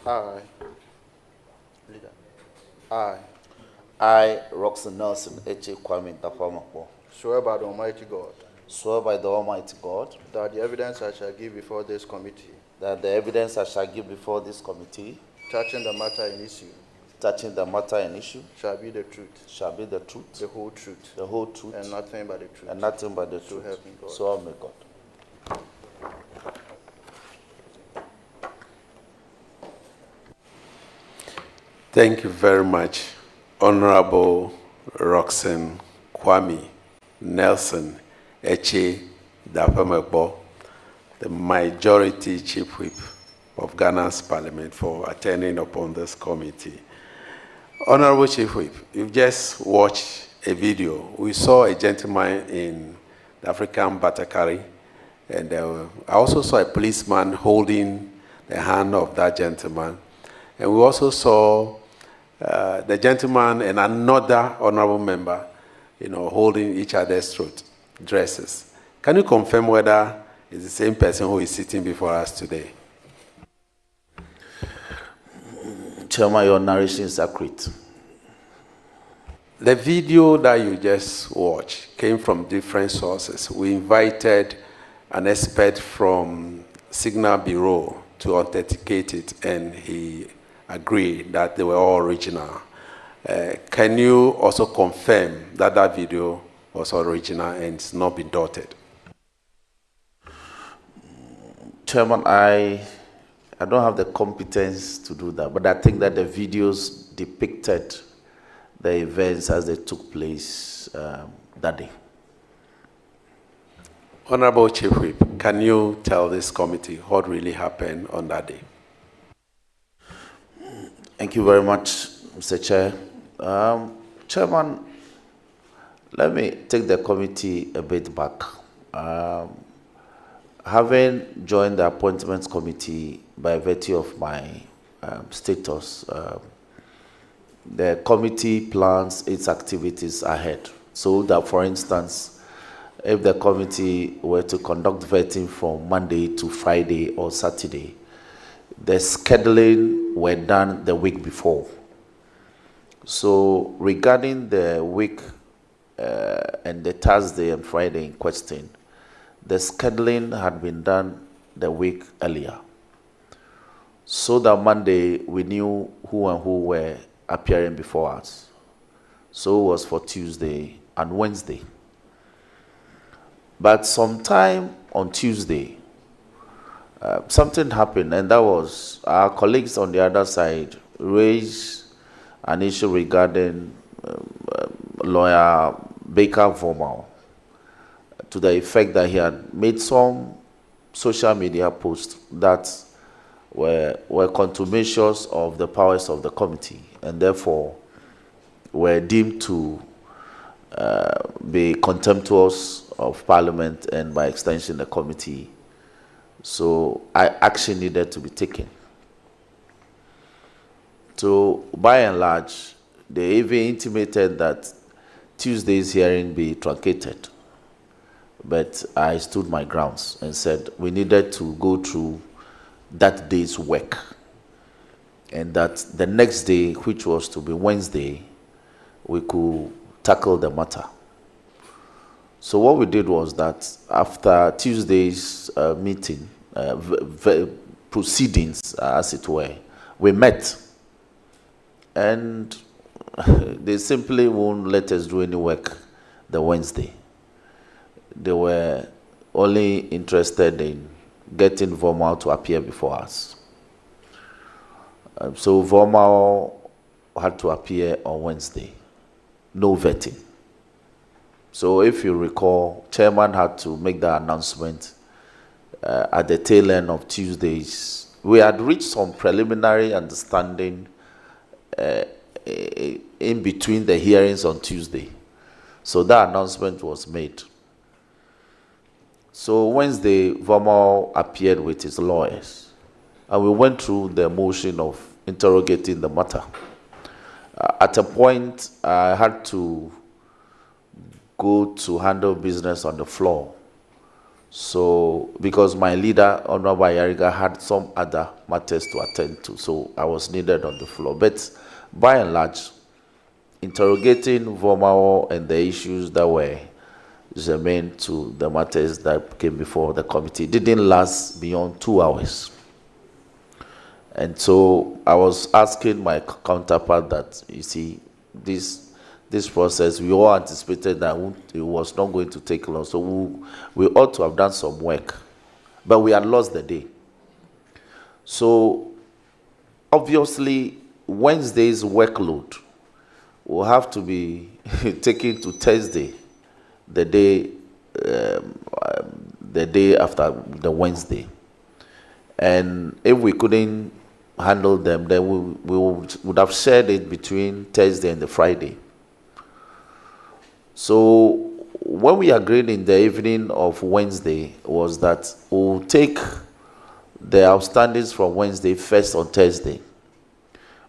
I, leader. I I, Roxanne Nelson, H.A. Kwame Dafeamekpor, swear by the Almighty God swear by the Almighty God that the evidence I shall give before this committee that the evidence I shall give before this committee touching the matter in issue touching the matter in issue shall be the truth, shall be the truth, the whole truth, the whole truth, and nothing but the truth. and nothing but the So truth. help me God. So help me God. Thank you very much, Honorable Roxanne Kwame Nelson Eche Dafeamekpor, the Majority Chief Whip of Ghana's Parliament, for attending upon this committee. Honorable Chief Whip, you've just watched a video. We saw a gentleman in the African Batakari, and I also saw a policeman holding the hand of that gentleman. And we also saw the gentleman and another honorable member, holding each other's throat dresses. Can you confirm whether it's the same person who is sitting before us today? Chairman, your narration is accurate. The video that you just watched came from different sources. We invited an expert from Signal Bureau to authenticate it, and he agreed that they were all original. Can you also confirm that that video was original and it's not been dotted? Chairman, I don't have the competence to do that, but I think that the videos depicted the events as they took place that day. Honorable Chief Whip, can you tell this committee what really happened on that day? Thank you very much, Mr. Chair. Chairman, let me take the committee a bit back. Having joined the Appointments Committee by virtue of my status, the committee plans its activities ahead. So that, for instance, if the committee were to conduct vetting from Monday to Friday or Saturday, the scheduling were done the week before. So regarding the week and the Thursday and Friday in question, the scheduling had been done the week earlier. So that Monday we knew who and who were appearing before us. So it was for Tuesday and Wednesday. But sometime on Tuesday, something happened, and that was our colleagues on the other side raised an issue regarding lawyer Baker Vormal, to the effect that he had made some social media posts that were contumacious of the powers of the committee, and therefore were deemed to be contemptuous of Parliament and by extension the committee. So action needed to be taken. So by and large, they even intimated that Tuesday's hearing be truncated. But I stood my grounds and said we needed to go through that day's work, and that the next day, which was to be Wednesday, we could tackle the matter. So what we did was that after Tuesday's meeting, proceedings, as it were, we met, and they simply won't let us do any work the Wednesday. They were only interested in getting Vormal to appear before us. So Vormal had to appear on Wednesday. No vetting. So if you recall, Chairman had to make the announcement at the tail end of Tuesdays. We had reached some preliminary understanding in between the hearings on Tuesday. So that announcement was made. So Wednesday, Vormal appeared with his lawyers, and we went through the motion of interrogating the matter. At a point, I had to go to handle business on the floor. So, because my leader, Honorable Ayariga, had some other matters to attend to, so I was needed on the floor. But by and large, interrogating Vomao and the issues that were germane to the matters that came before the committee didn't last beyond 2 hours. And so I was asking my counterpart that, you see, this process, we all anticipated that it was not going to take long, so we ought to have done some work, but we had lost the day. So obviously, Wednesday's workload will have to be taken to Thursday, the day after the Wednesday. And if we couldn't handle them, then we would have shared it between Thursday and the Friday. So when we agreed in the evening of Wednesday was that we'll take the outstandings from Wednesday first on Thursday.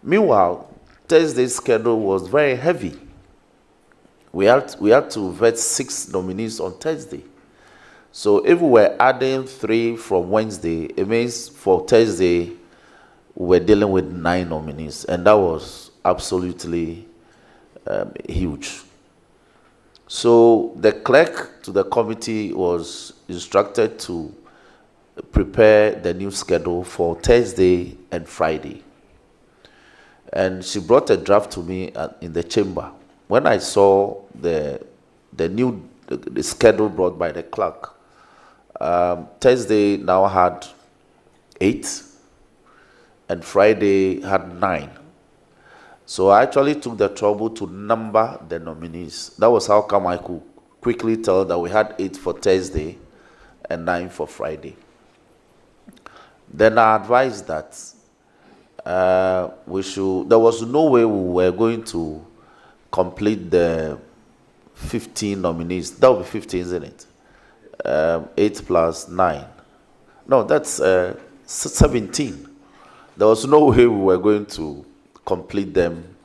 Meanwhile, Thursday's schedule was very heavy. We had to vet 6 nominees on Thursday. So if we were adding 3 from Wednesday, it means for Thursday, we were dealing with 9 nominees, and that was absolutely huge. So the clerk to the committee was instructed to prepare the new schedule for Thursday and Friday. And she brought a draft to me in the chamber. When I saw the schedule brought by the clerk, Thursday now had 8, and Friday had 9. So I actually took the trouble to number the nominees. That was how come I could quickly tell that we had 8 for Thursday and 9 for Friday. Then I advised that there was no way we were going to complete the 15 nominees. That would be 15, isn't it? 8 plus 9. No, that's 17. There was no way we were going to complete them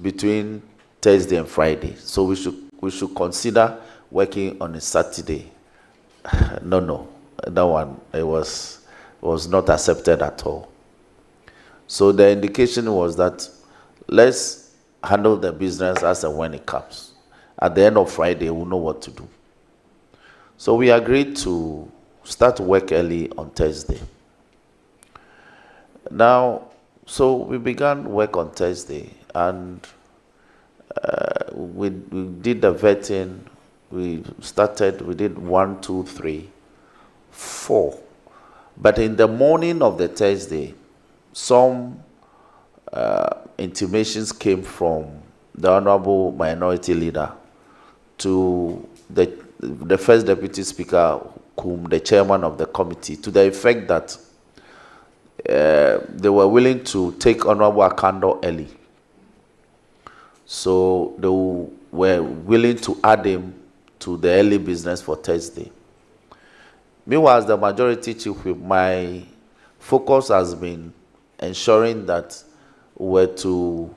between Thursday and Friday. So we should consider working on a Saturday. No, that one it was not accepted at all. So the indication was that let's handle the business as and when it comes. At the end of Friday, we'll know what to do. So we agreed to start work early on Thursday. Now, so we began work on Thursday, and we did the vetting. We did 1, 2, 3, 4. But in the morning of the Thursday, some intimations came from the Honorable Minority Leader to the First Deputy Speaker, the Chairman of the committee, to the effect that they were willing to take Honorable Akando early. So they were willing to add him to the early business for Thursday. Meanwhile, as the majority chief whip, my focus has been ensuring that we were to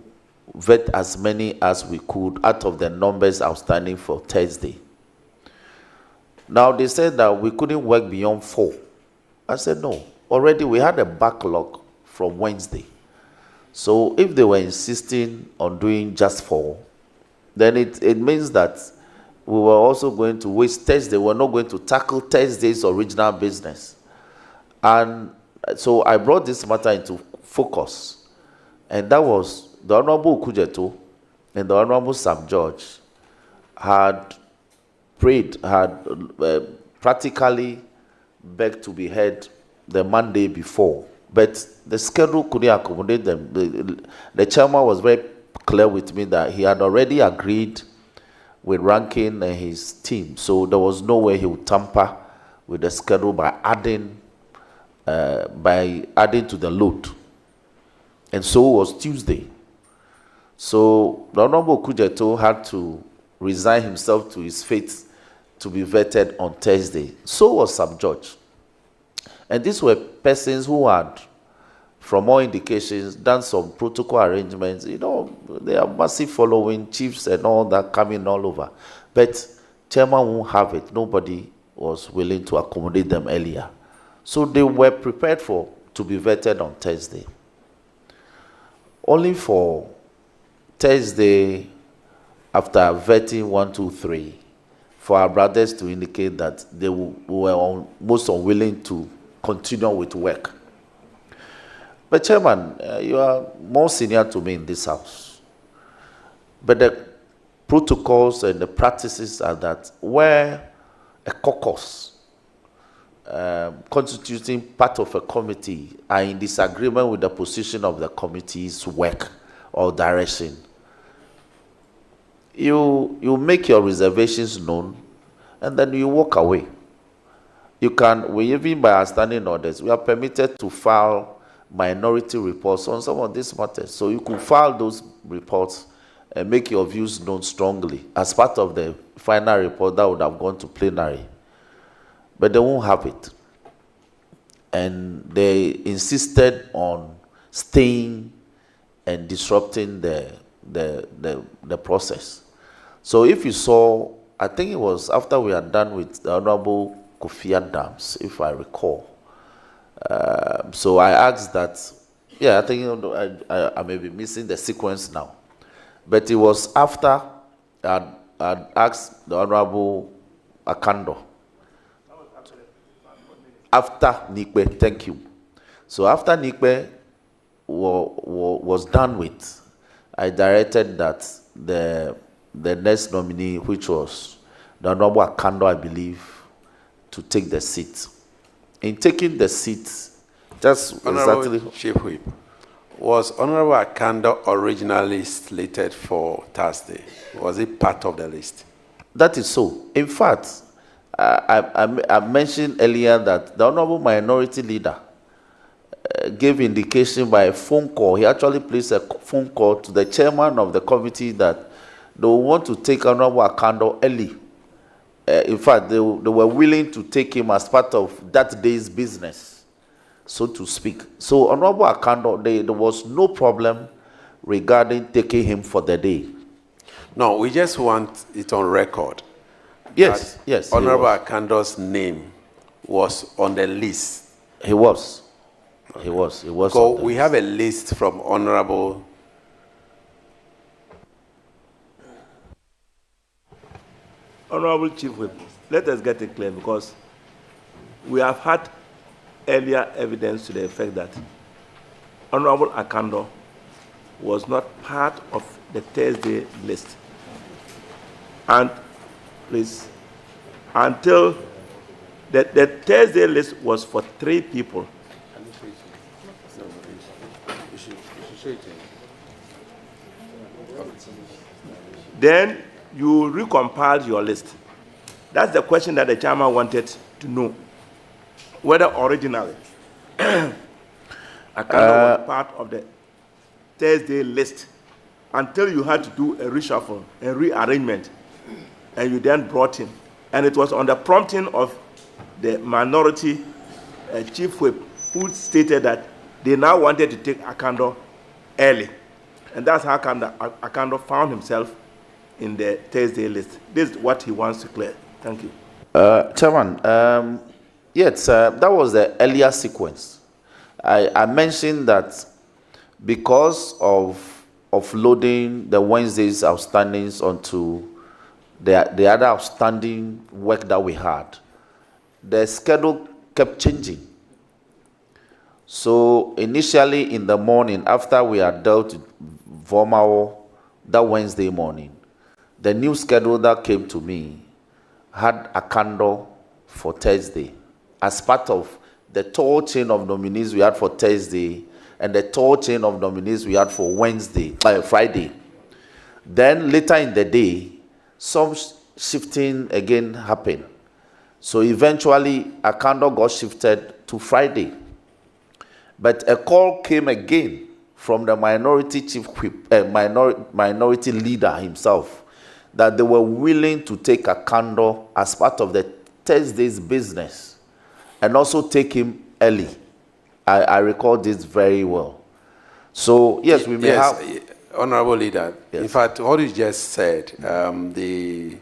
vet as many as we could out of the numbers outstanding for Thursday. Now, they said that we couldn't work beyond 4. I said, no. Already we had a backlog from Wednesday. So if they were insisting on doing just 4, then it means that we were also going to waste Thursday. We're not going to tackle Thursday's original business. And so I brought this matter into focus. And that was the Honorable Kujeto and the Honorable Sam George had prayed, had practically begged to be heard the Monday before, but the schedule couldn't accommodate them. The chairman was very clear with me that he had already agreed with Rankin and his team, so there was no way he would tamper with the schedule by adding to the load. And so it was Tuesday. So the Honorable Kujeto had to resign himself to his fate to be vetted on Thursday. So was Sam George. And these were persons who had, from all indications, done some protocol arrangements. You know, they are massive following, chiefs and all that coming all over. But chairman won't have it. Nobody was willing to accommodate them earlier. So they were prepared to be vetted on Thursday. Only for Thursday, after vetting 1, 2, 3, for our brothers to indicate that they were most unwilling to continue with work. But Chairman, you are more senior to me in this house. But the protocols and the practices are that where a caucus constituting part of a committee are in disagreement with the position of the committee's work or direction, you make your reservations known and then you walk away. Even by our standing orders, we are permitted to file minority reports on some of these matters. So you could file those reports and make your views known strongly as part of the final report that would have gone to plenary. But they won't have it. And they insisted on staying and disrupting the process. So if you saw, I think it was after we had done with the Honorable Kofi Adams, if I recall. So I asked that, I think I may be missing the sequence now. But it was after I asked the Honorable Akando. After Nikbe, thank you. So after Nikbe was done with, I directed that the next nominee, which was the Honorable Akando, I believe, to take the seat. In taking the seat, just Honorable exactly. Chief Whip, was Honorable Akando originally slated for Thursday? Was it part of the list? That is so. In fact, I mentioned earlier that the Honorable Minority Leader gave indication by a phone call. He actually placed a phone call to the chairman of the committee that they want to take Honorable Akando early. In fact, they were willing to take him as part of that day's business, so to speak. So Honorable Akando, there was no problem regarding taking him for the day. No, we just want it on record. Yes, yes. Honorable Akando's name was on the list. He was. He was. So we have a list from Honorable. Honorable Chief Whip, let us get it clear, because we have had earlier evidence to the effect that Honorable Akando was not part of the Thursday list. And please, until the Thursday list was for 3 people. Then you recompiled your list. That's the question that the chairman wanted to know. Whether originally Akando was part of the Thursday list until you had to do a reshuffle, a rearrangement, and you then brought him. And it was on the prompting of the minority chief whip who stated that they now wanted to take Akando early. And that's how Akando found himself in the Thursday list. This is what he wants to clear. Thank you. Chairman, yes, that was the earlier sequence. I mentioned that because of loading the Wednesday's outstandings onto the other outstanding work that we had, the schedule kept changing. So initially in the morning, after we had dealt with Vomao that Wednesday morning, the new schedule that came to me had Akando for Thursday as part of the tall chain of nominees we had for Thursday and the tall chain of nominees we had for Friday. Then later in the day, some shifting again happened. So eventually, Akando got shifted to Friday. But a call came again from the minority chief whip, minority leader himself, that they were willing to take Akando as part of the Thursday's business and also take him early. I recall this very well. So, yes, we may have... Honorable Leader, yes. In fact, what you just said, the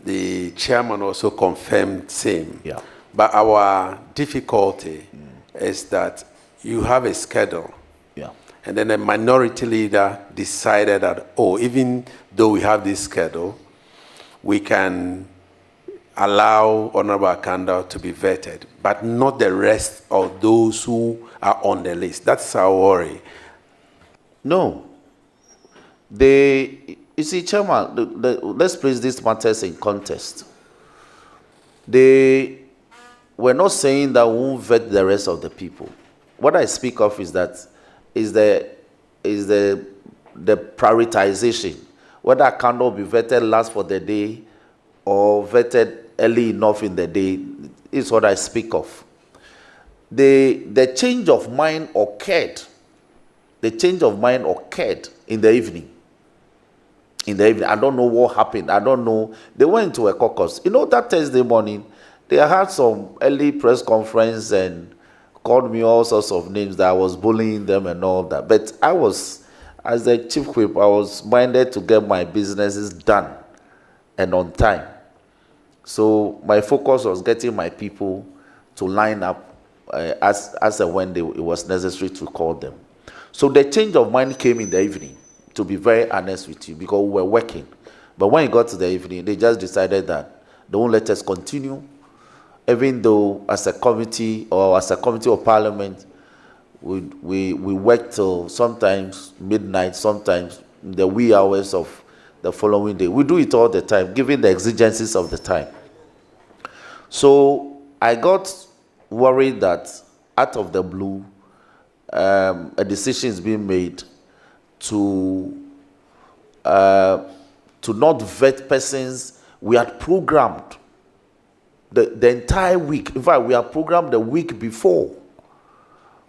the chairman also confirmed same. Yeah. But our difficulty is that you have a schedule. Yeah. And then a minority leader decided that, oh, even though we have this schedule, we can allow Honorable Akanda to be vetted, but not the rest of those who are on the list. That's our worry. No. You see, Chairman, let's place these matters in context. They were not saying that we won't vet the rest of the people. What I speak of is that the prioritization, whether Akanda will be vetted last for the day or vetted early enough in the day, is what I speak of. The change of mind occurred. The change of mind occurred in the evening. I don't know what happened. I don't know. They went to a caucus. You know, that Thursday morning, they had some early press conference and called me all sorts of names that I was bullying them and all that. But I was, as the chief whip, I was minded to get my businesses done and on time. So my focus was getting my people to line up as and when it was necessary to call them. So the change of mind came in the evening, to be very honest with you, because we were working. But when it got to the evening, they just decided that they won't let us continue, even though as a committee or as a committee of parliament, we worked till sometimes midnight, sometimes in the wee hours of the following day. We do it all the time, given the exigencies of the time. So I got worried that out of the blue, a decision is being made to not vet persons we had programmed the entire week. In fact, we had programmed the week before,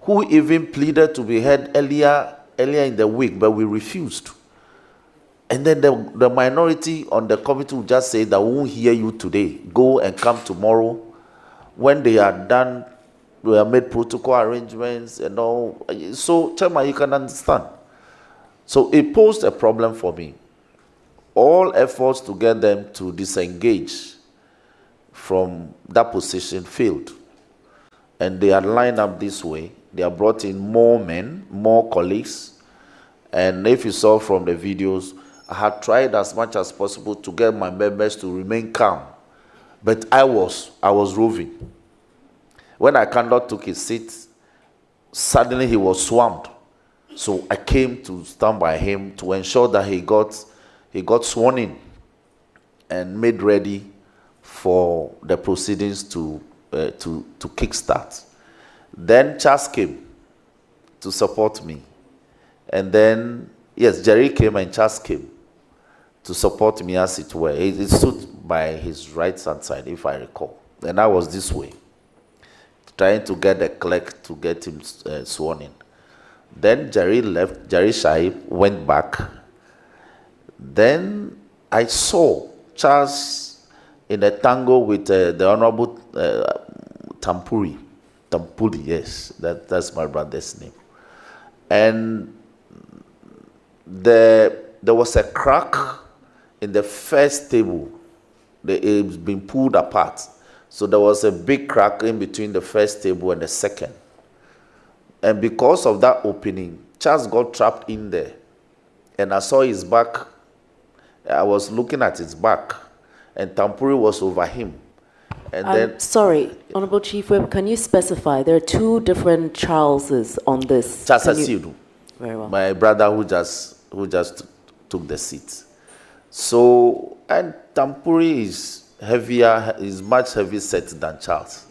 who even pleaded to be heard earlier in the week, but we refused. And then the minority on the committee would just say that we won't hear you today. Go and come tomorrow. When they are done, we have made protocol arrangements and all. So, Chairman, you can understand. So it posed a problem for me. All efforts to get them to disengage from that position failed. And they are lined up this way. They have brought in more men, more colleagues. And if you saw from the videos, I had tried as much as possible to get my members to remain calm. But I was roving. When Akanda took his seat, suddenly he was swamped. So I came to stand by him to ensure that he got sworn in and made ready for the proceedings to kickstart. Then Charles came to support me. And then, yes, Jerry came and Charles came to support me, as it were. He stood by his right-hand side, if I recall. And I was this way, trying to get the clerk to get him sworn in. Then Jerry left. Jerry Shaib went back. Then I saw Charles in a tango with the Honorable Tampuri, yes, that's my brother's name. And there was a crack in the first table. It's been pulled apart. So there was a big crack in between the first table and the second. And because of that opening, Charles got trapped in there. And I saw his back. I was looking at his back. And Tampuri was over him. And then... Sorry, Honorable Chief Whip, can you specify? There are two different Charleses on this. Charles Asidu, very well. my brother who just took the seat. So, and Tampuri is much heavier set than Charles.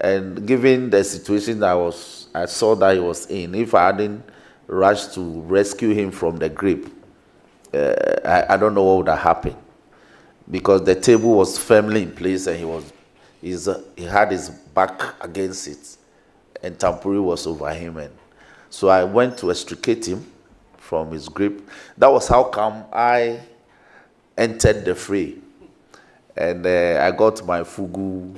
And given the situation I saw that he was in, if I hadn't rushed to rescue him from the grip, I don't know what would have happened. Because the table was firmly in place and he had his back against it, and Tampuri was over him. And so I went to extricate him from his grip. That was how come I entered the fray. And I got my fugu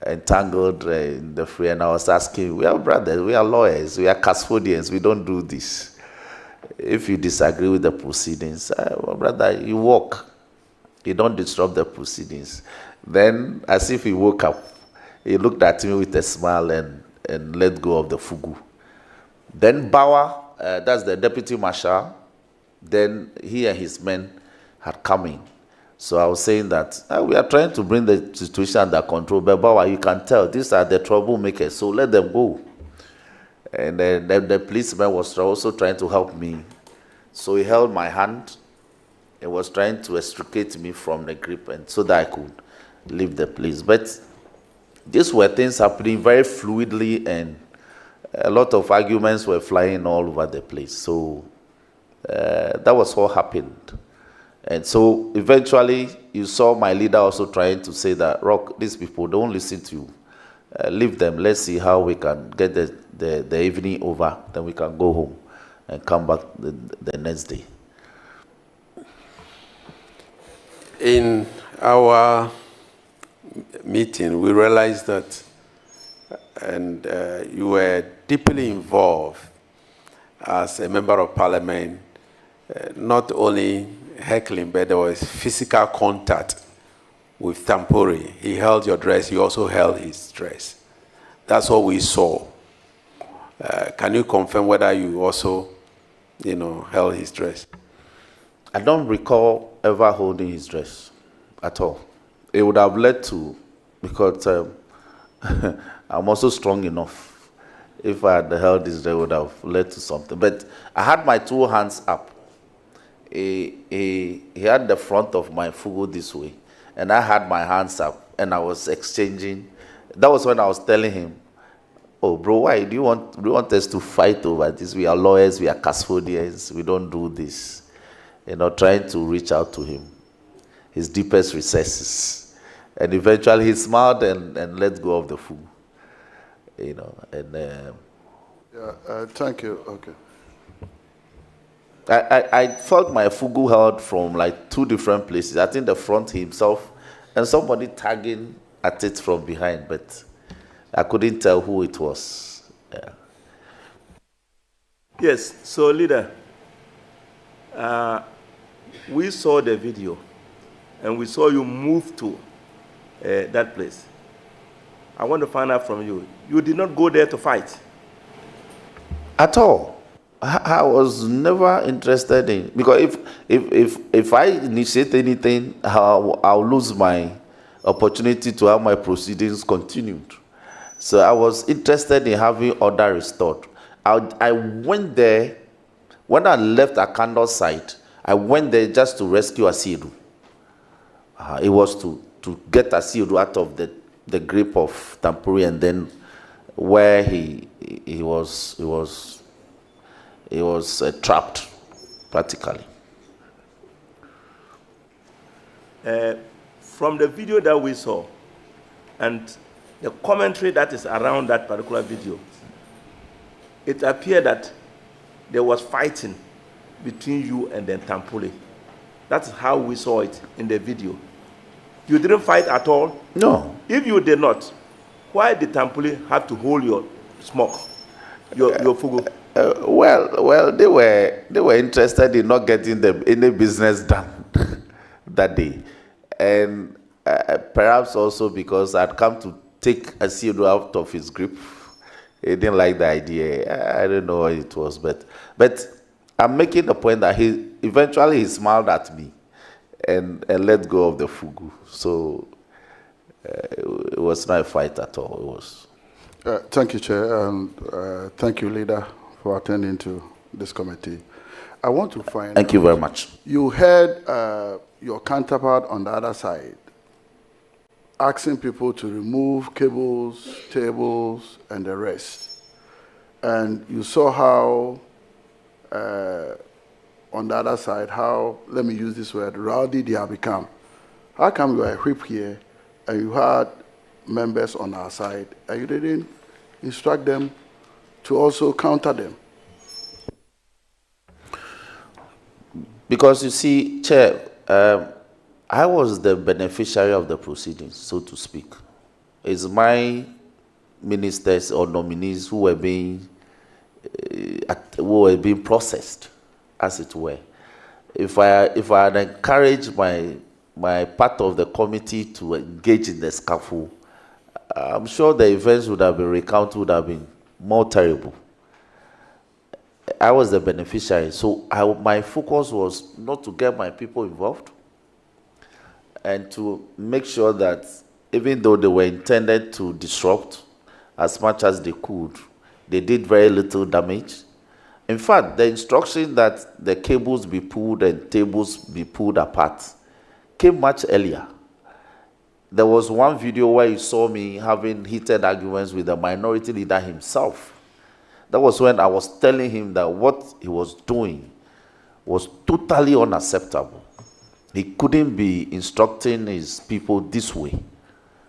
entangled in the fray, and I was asking, we are brothers, we are lawyers, we are custodians, we don't do this. If you disagree with the proceedings, well, brother, you walk. he don't disrupt the proceedings. Then, as if he woke up, he looked at me with a smile and let go of the fugu. Then Bauer, that's the deputy marshal, then he and his men had come in. So I was saying that we are trying to bring the situation under control, but Bauer, you can tell these are the troublemakers, so let them go. And then the policeman was also trying to help me. So he held my hand and was trying to extricate me from the grip and so that I could leave the place. But these were things happening very fluidly, and a lot of arguments were flying all over the place. So that was what happened. And so eventually you saw my leader also trying to say that, Rock, these people don't listen to you. Leave them. Let's see how we can get the evening over. Then we can go home and come back the next day. In our meeting, we realized that, and you were deeply involved as a member of parliament, not only heckling, but there was physical contact with Tampori. He held your dress, you also held his dress. That's what we saw. Can you confirm whether you also, held his dress? I don't recall ever holding his dress at all. It would have led to, because I'm also strong enough. If I had held his dress, it would have led to something. But I had my two hands up. He had the front of my fugu this way, and I had my hands up, and I was exchanging. That was when I was telling him, "Oh, bro, why do you want us to fight over this? We are lawyers, we are custodians, we don't do this." Trying to reach out to him, his deepest recesses, and eventually he smiled and let go of the fugu. Thank you. Okay. I felt my fugu held from like two different places. I think the front himself and somebody tagging at it from behind, but I couldn't tell who it was. Yeah. Yes, so leader, we saw the video and we saw you move to that place. I want to find out from you, you did not go there to fight? At all. I was never interested in, because if I initiate anything, I'll lose my opportunity to have my proceedings continued. So I was interested in having order restored. I went there, when I left Akando's side, I went there just to rescue Asiru. It was to get Asiru out of the grip of Tampuri, and then where he was trapped, practically. From the video that we saw and the commentary that is around that particular video, it appeared that there was fighting between you and then Tampoli. That's how we saw it in the video. You didn't fight at all? No. If you did not, why did Tampoli have to hold your smoke, your fugu? Well, they were interested in not getting any business done that day, and perhaps also because I'd come to take Asiru out of his grip. He didn't like the idea. I don't know what it was, but I'm making the point that he eventually smiled at me and let go of the fugu. So it was not a fight at all. It was. Thank you, Chair, and thank you, Leader, for attending to this committee. I want to find Thank you very much. You heard your counterpart on the other side asking people to remove cables, tables, and the rest. And you saw how, on the other side, how, let me use this word, rowdy they have become. How come you are a whip here and you had members on our side and you didn't instruct them to also counter them? Because you see, Chair, I was the beneficiary of the proceedings, so to speak. It's my ministers or nominees who were being processed, as it were. If I had encouraged my my part of the committee to engage in the scuffle, I'm sure the events would have been recounted, would have been more terrible. I was the beneficiary, so my focus was not to get my people involved and to make sure that even though they were intended to disrupt as much as they could, they did very little damage. In fact, the instruction that the cables be pulled and tables be pulled apart came much earlier. There was one video where you saw me having heated arguments with the minority leader himself. That was when I was telling him that what he was doing was totally unacceptable. He couldn't be instructing his people this way.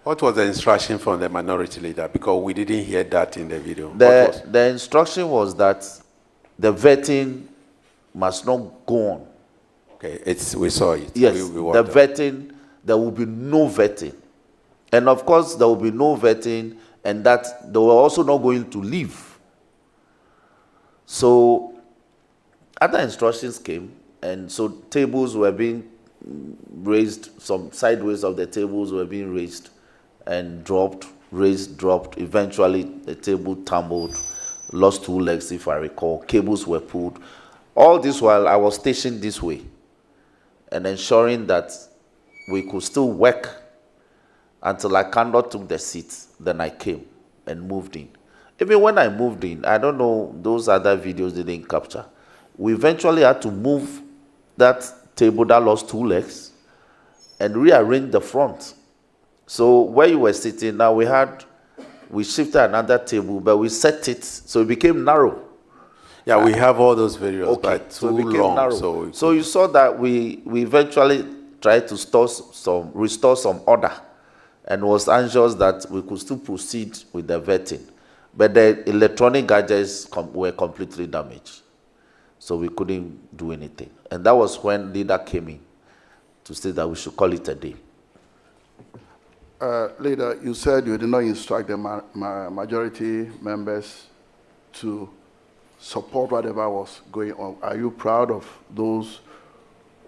What was the instruction from the minority leader? Because we didn't hear that in the video. The instruction was that the vetting must not go on. Okay, we saw it. Yes, we the vetting, there will be no vetting. And of course, there will be no vetting, and that they were also not going to leave. So, other instructions came, and so tables were being raised, some sideways of the tables were being raised and dropped, raised, dropped. Eventually, the table tumbled, lost 2 legs, if I recall. Cables were pulled. All this while I was stationed this way and ensuring that we could still work until I cannot took the seat. Then I came and moved in. Even when I moved in, I don't know, those other videos didn't capture. We eventually had to move that table that lost 2 legs and rearrange the front. So where you were sitting, now we shifted another table, but we set it so it became narrow. Yeah, we have all those videos, Okay, but so too it became long. narrow. So you saw that we eventually tried to restore some order, and was anxious that we could still proceed with the vetting. But the electronic gadgets were completely damaged. So we couldn't do anything. And that was when leader came in to say that we should call it a day. Leader, you said you did not instruct the majority members to support whatever was going on. Are you proud of those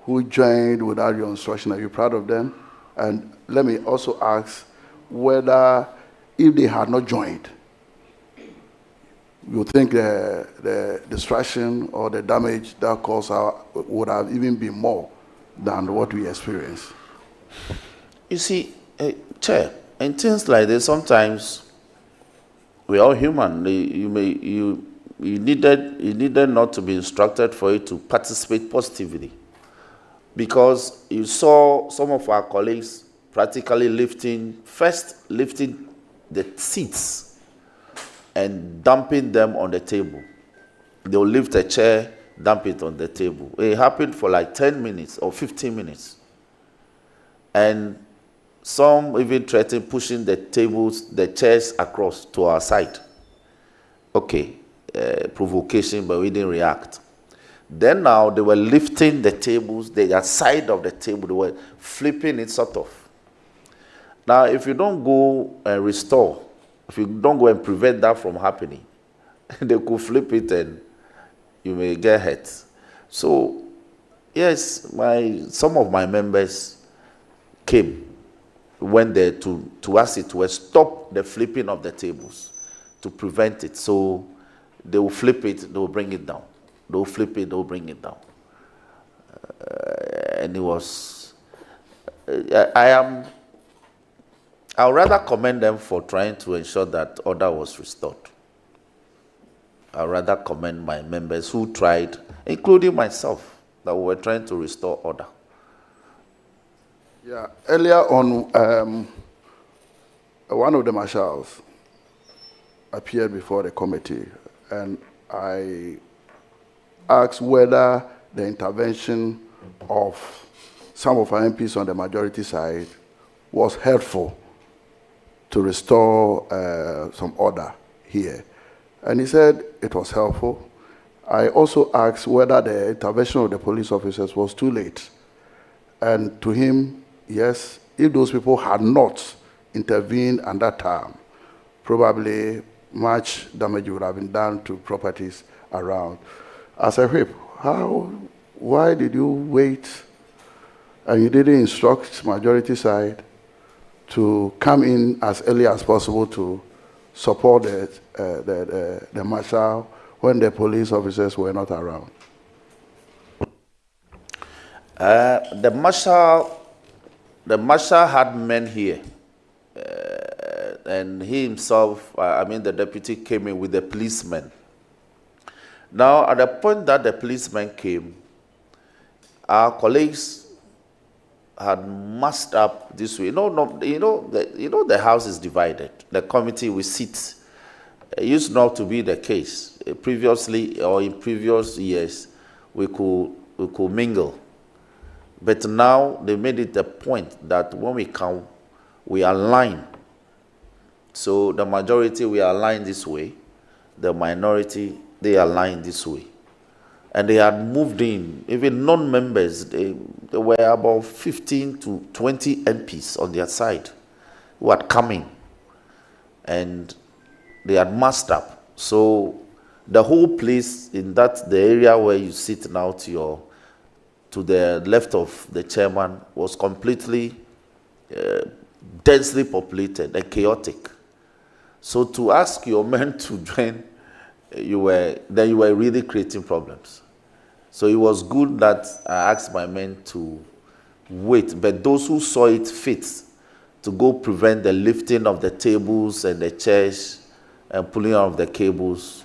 who joined without your instruction? Are you proud of them? And let me also ask whether, if they had not joined, you think the distraction or the damage that caused would have even been more than what we experienced? You see, Chair, in things like this, sometimes we're all human. You needed not to be instructed for you to participate positively, because you saw some of our colleagues practically lifting the seats and dumping them on the table. They'll lift a chair, dump it on the table. It happened for like 10 minutes or 15 minutes. And some even threatened pushing the chairs across to our side. Okay, provocation, but we didn't react. Then now they were lifting the tables, the side of the table, they were flipping it sort of. Now, if you don't go and restore, if you don't go and prevent that from happening, they could flip it and you may get hurt. So, yes, some of my members went there to ask it to stop the flipping of the tables, to prevent it. So they will flip it, they will bring it down. They will flip it, they will bring it down. And it was, I would rather commend them for trying to ensure that order was restored. I would rather commend my members who tried, including myself, that we were trying to restore order. Yeah, earlier on, one of the marshals appeared before the committee, and I asked whether the intervention of some of our MPs on the majority side was helpful to restore some order here. And he said it was helpful. I also asked whether the intervention of the police officers was too late. And to him, yes, if those people had not intervened at that time, probably much damage would have been done to properties around. As a whip, why did you wait and you didn't instruct majority side to come in as early as possible to support the marshal when the police officers were not around? The marshal had men here, and he himself, the deputy, came in with the policemen. Now, at the point that the policemen came, our colleagues had massed up this way. The house is divided. The committee will sit. It used not to be the case. Previously, or in previous years, we could mingle. But now they made it a point that when we come, we align. So the majority, we align this way. The minority, they align this way. And they had moved in, even non-members, there were about 15 to 20 MPs on their side who had come in. And they had massed up. So the whole place the area where you sit now to the left of the chairman was completely densely populated and chaotic. So to ask your men to join, you were really creating problems. So it was good that I asked my men to wait, but those who saw it fit to go prevent the lifting of the tables and the chairs and pulling out of the cables,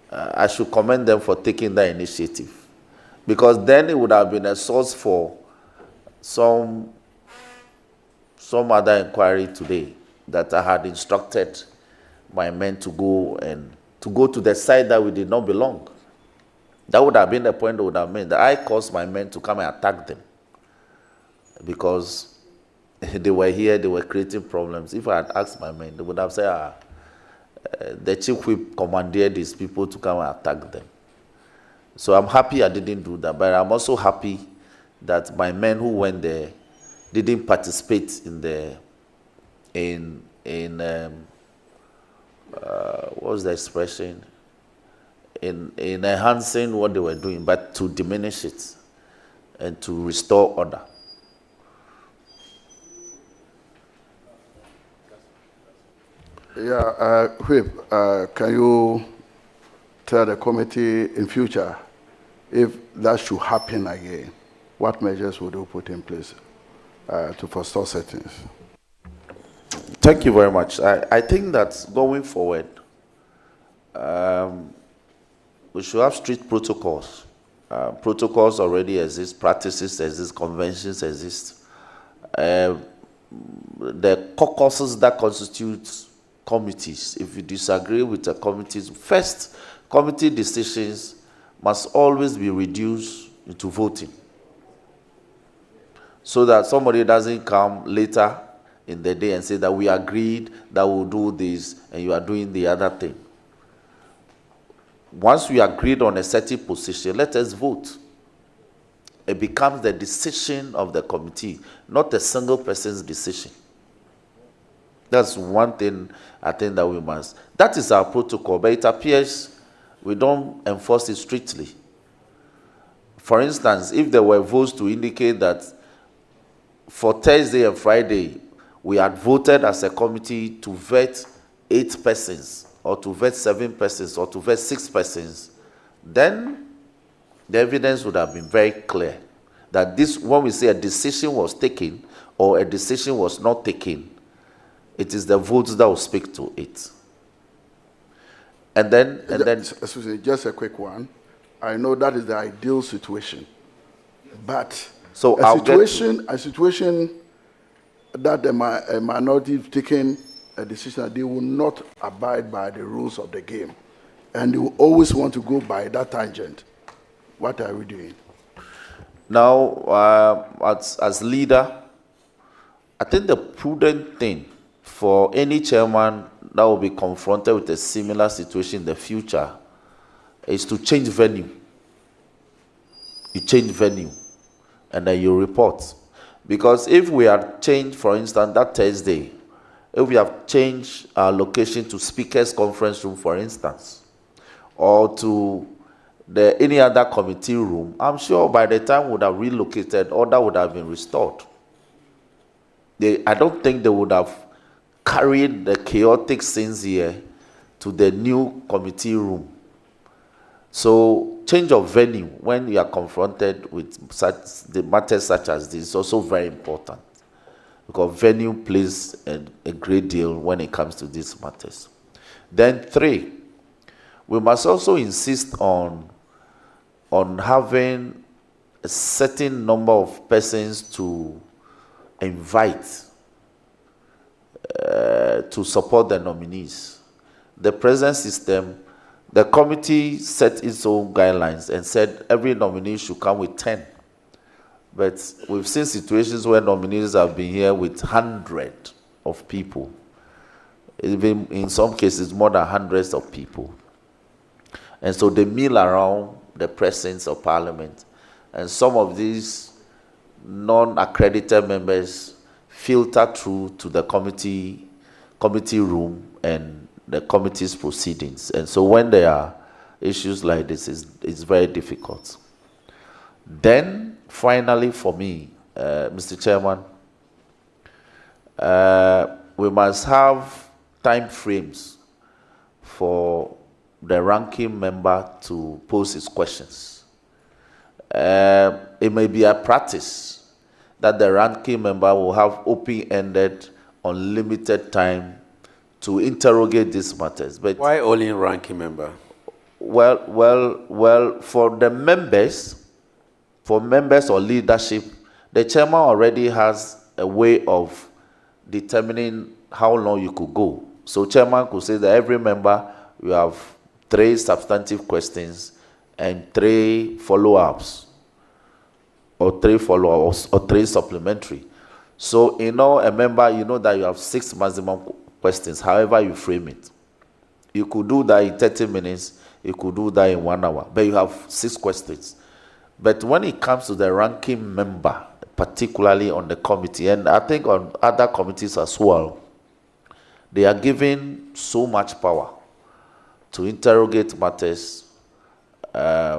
I should commend them for taking that initiative. Because then it would have been a source for some other inquiry today that I had instructed my men to go to the side that we did not belong. That would have been the point that would have made that I caused my men to come and attack them. Because they were here, they were creating problems. If I had asked my men, they would have said, the chief whip commanded these people to come and attack them. So I'm happy I didn't do that, but I'm also happy that my men who went there didn't participate in what was the expression? In enhancing what they were doing, but to diminish it and to restore order. Yeah, Whip, can you tell the committee in future if that should happen again, what measures would you put in place to forestall settings? Thank you very much. I think that going forward, we should have strict protocols. Protocols already exist, practices exist, conventions exist. The caucuses that constitute committees, if you disagree with the committees, first, committee decisions must always be reduced into voting, so that somebody doesn't come later in the day and say that we agreed that we'll do this and you are doing the other thing. Once we agreed on a certain position, let us vote. It becomes the decision of the committee, not a single person's decision. That's one thing I think that we must. That is our protocol, but it appears we don't enforce it strictly. For instance, if there were votes to indicate that for Thursday and Friday, we had voted as a committee to vet 8 persons, or to vet 7 persons, or to vet 6 persons, then the evidence would have been very clear that this, when we say a decision was taken or a decision was not taken, it is the votes that will speak to it. And then, Excuse me, just a quick one. I know that is the ideal situation, but so a situation that a minority is taking a decision that they will not abide by the rules of the game, and they will always want to go by that tangent. What are we doing? Now, as leader, I think the prudent thing for any chairman that will be confronted with a similar situation in the future is to change venue. You change venue, and then you report. Because if we had changed, for instance, that Thursday, if we have changed our location to Speaker's Conference Room, for instance, or to any other committee room, I'm sure by the time we would have relocated, order would have been restored. I don't think they would have carried the chaotic scenes here to the new committee room. So change of venue when you are confronted with the matters such as this is also very important, because venue plays a great deal when it comes to these matters. Then 3, we must also insist on having a certain number of persons to invite to support the nominees. The present system, the committee set its own guidelines and said every nominee should come with 10. But we've seen situations where nominees have been here with hundreds of people. Even in some cases, more than hundreds of people. And so they mill around the presence of Parliament. And some of these non-accredited members filter through to the committee room and the committee's proceedings. And so when there are issues like this, it's very difficult. Then, finally, for me, Mr. Chairman, we must have time frames for the ranking member to pose his questions. It may be a practice that the ranking member will have open-ended, unlimited time to interrogate these matters. But why only ranking member? Well, for the members, for members or leadership, the chairman already has a way of determining how long you could go. So chairman could say that every member, you have 3 substantive questions and 3 follow-ups, or 3 follow-ups, or 3 supplementary. So in all, a member, you know that you have 6 maximum questions, however you frame it. You could do that in 30 minutes, you could do that in 1 hour, but you have 6 questions. But when it comes to the ranking member, particularly on the committee, and I think on other committees as well, they are given so much power to interrogate matters ad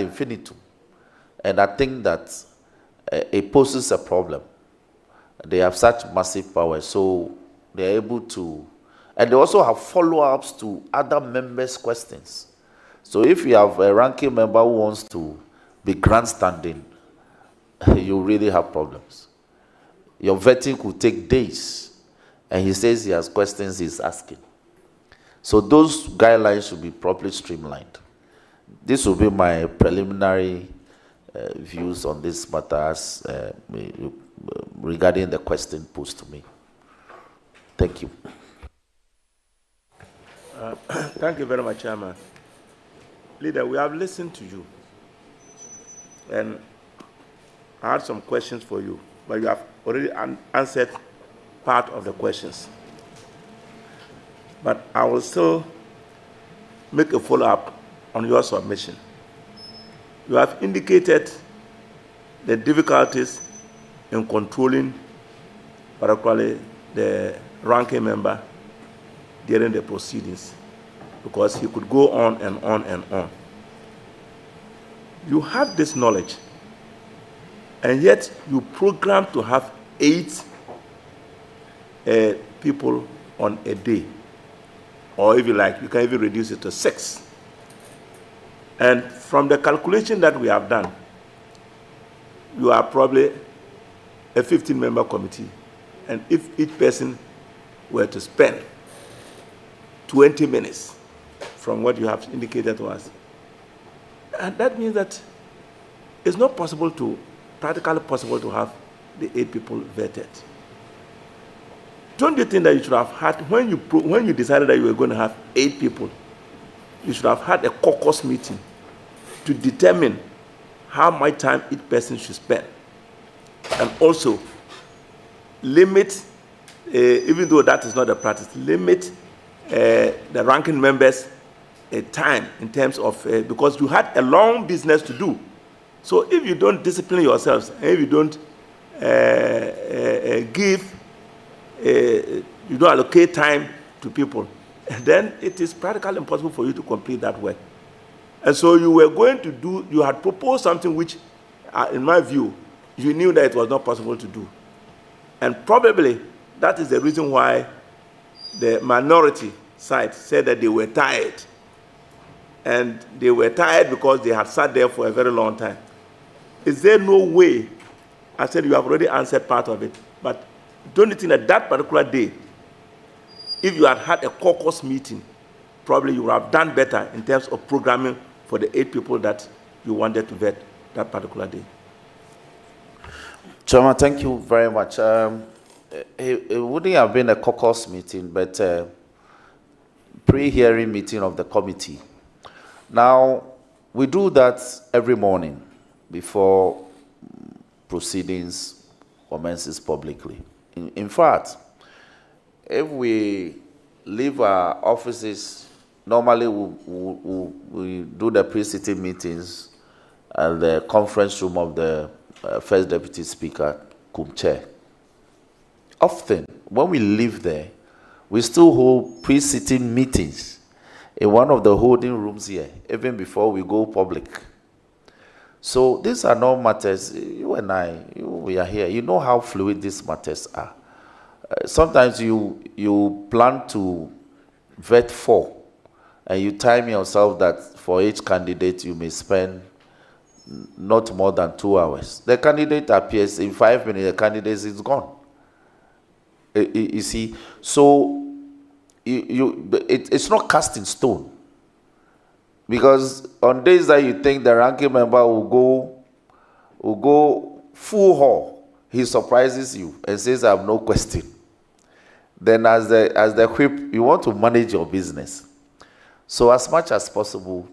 infinitum. And I think that it poses a problem. They have such massive power, so they're able to, and they also have follow-ups to other members' questions. So if you have a ranking member who wants to be grandstanding, you really have problems. Your vetting could take days, and he says he has questions he's asking. So those guidelines should be properly streamlined. This will be my preliminary views on this matter as regarding the question posed to me. Thank you. Thank you very much, Chairman. Leader, we have listened to you, and I had some questions for you, but you have already answered part of the questions. But I will still make a follow-up on your submission. You have indicated the difficulties in controlling, particularly the ranking member during the proceedings, because he could go on and on and on. You have this knowledge, and yet you program to have 8 people on a day. Or if you like, you can even reduce it to 6. And from the calculation that we have done, you are probably a 15-member committee. And if each person were to spend 20 minutes from what you have indicated to us, and that means that it's not possible to, practically possible to have the 8 people vetted. Don't you think that you should have had, when you decided that you were going to have 8 people, you should have had a caucus meeting to determine how much time each person should spend, and also limit, even though that is not a practice, limit the ranking members time in terms of, because you had a long business to do. So if you don't discipline yourselves, and if you don't you don't allocate time to people, then it is practically impossible for you to complete that work. And so you were going to do, you had proposed something which, in my view, you knew that it was not possible to do. And probably that is the reason why the minority side said that they were tired. And they were tired because they had sat there for a very long time. Is there no way, I said you have already answered part of it, but don't you think that that particular day, if you had had a caucus meeting, probably you would have done better in terms of programming for the 8 people that you wanted to vet that particular day? Chairman, thank you very much. It wouldn't have been a caucus meeting, but pre-hearing meeting of the committee. Now, we do that every morning before proceedings commences publicly. In fact, if we leave our offices, normally we do the pre-sitting meetings at the conference room of the First Deputy Speaker, Kumche. Often, when we leave there, we still hold pre-sitting meetings in one of the holding rooms here, even before we go public. So these are not matters, you and I, we are here. You know how fluid these matters are. Sometimes you plan to vet 4, and you time yourself that for each candidate you may spend not more than 2 hours. The candidate appears in 5 minutes, the candidate is gone. You see, so it's not cast in stone. Because on days that you think the ranking member will go full haul, he surprises you and says, I have no question. Then as the whip, you want to manage your business. So as much as possible,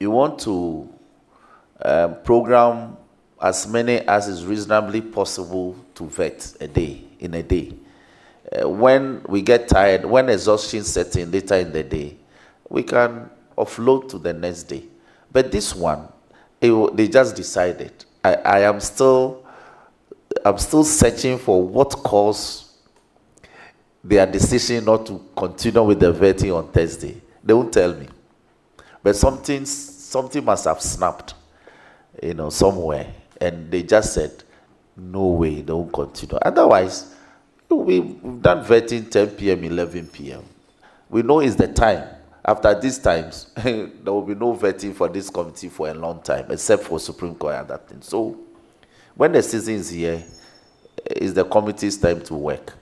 you want to program as many as is reasonably possible to vet in a day. When we get tired, when exhaustion sets in later in the day, we can offload to the next day. But this one, they just decided. I'm still searching for what caused their decision not to continue with the vetting on Thursday. They won't tell me. But something must have snapped, somewhere. And they just said, no way, they won't continue. Otherwise, we've done vetting 10 p.m., 11 p.m. We know it's the time. After these times, there will be no vetting for this committee for a long time, except for Supreme Court and that thing. So, when the season is here, it's the committee's time to work.